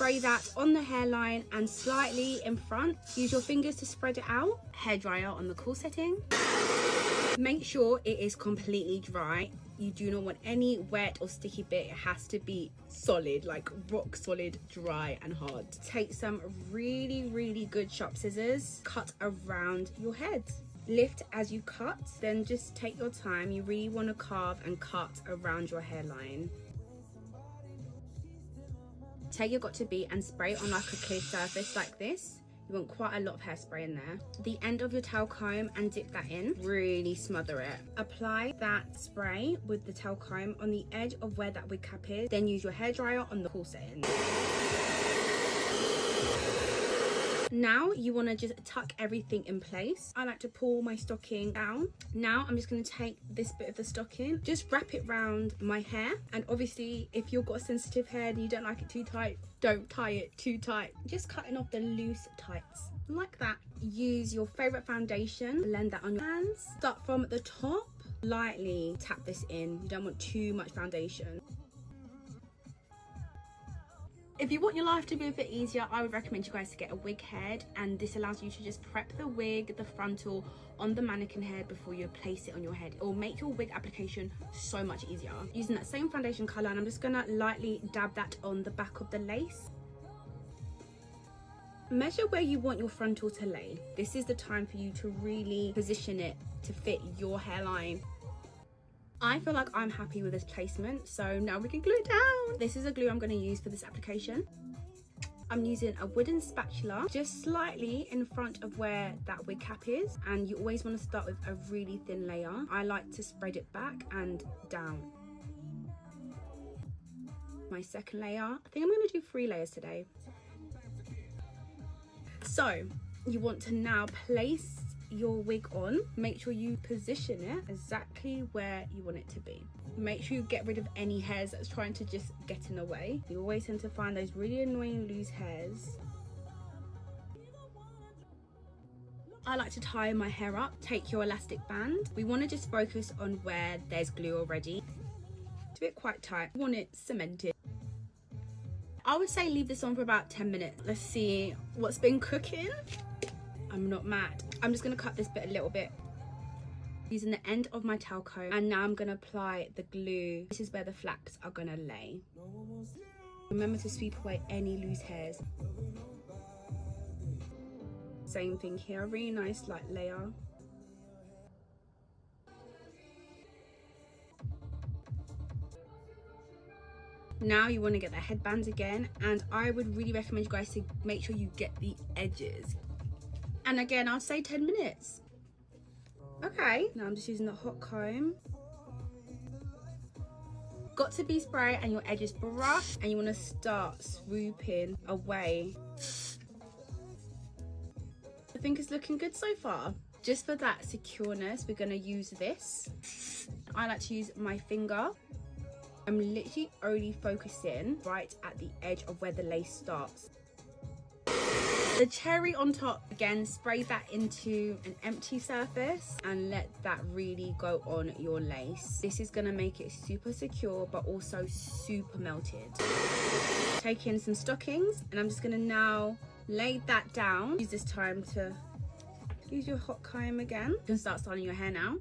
spray that on the hairline and slightly in front. Use your fingers to spread it out. Hairdryer on the cool setting. Make sure it is completely dry. You do not want any wet or sticky bit. It has to be solid, like rock solid, dry and hard. Take some really good sharp scissors, cut around your head. Lift as you cut, then just take your time. You really want to carve and cut around your hairline. Take your got2b and spray it on like a clear surface like this. You want quite a lot of hairspray in there. The end of your tail comb and dip that in. Really smother it. Apply that spray with the tail comb on the edge of where that wig cap is. Then use your hairdryer on the cool setting. Now you want to just tuck everything in place. I like to pull my stocking down. Now I'm just going to take this bit of the stocking, just wrap it around my hair. And obviously if you've got sensitive hair and you don't like it too tight, don't tie it too tight. Just cutting off the loose tights like that. Use your favorite foundation, blend that on your hands. Start from the top, lightly tap this in. You don't want too much foundation. If you want your life to be a bit easier, I would recommend you guys to get a wig head, and this allows you to just prep the wig, the frontal on the mannequin head before you place it on your head. It will make your wig application so much easier. Using that same foundation color, and I'm just gonna lightly dab that on the back of the lace. Measure where you want your frontal to lay. This is the time for you to really position it to fit your hairline. I feel like I'm happy with this placement, so now we can glue it down. This is a glue I'm going to use for this application. I'm using a wooden spatula just slightly in front of where that wig cap is, and you always want to start with a really thin layer. I like to spread it back and down. My second layer, I think I'm going to do 3 layers today. So you want to now place your wig on. Make sure you position it exactly where you want it to be. Make sure you get rid of any hairs that's trying to just get in the way. You always tend to find those really annoying loose hairs. I like to tie my hair up. Take your elastic band. We want to just focus on where there's glue already. Do it quite tight. You want it cemented. I would say leave this on for about 10 minutes. Let's see what's been cooking. I'm not mad. I'm just going to cut this bit a little bit using the end of my tail comb, and now I'm going to apply the glue. This is where the flaps are going to lay. Remember to sweep away any loose hairs. Same thing here, a really nice light layer. Now you want to get the headbands again, and I would really recommend you guys to make sure you get the edges. And again, I'll say 10 minutes. Okay, now I'm just using the hot comb. Got2b spray and your edges brush, and you want to start swooping away. I think it's looking good so far. Just for that secureness, we're going to use this. I like to use my finger. I'm literally only focusing right at the edge of where the lace starts. The cherry on top, again, spray that into an empty surface and let that really go on your lace. This is gonna make it super secure but also super melted. Take in some stockings, and I'm just gonna now lay that down. Use this time to use your hot comb again. You can start styling your hair now.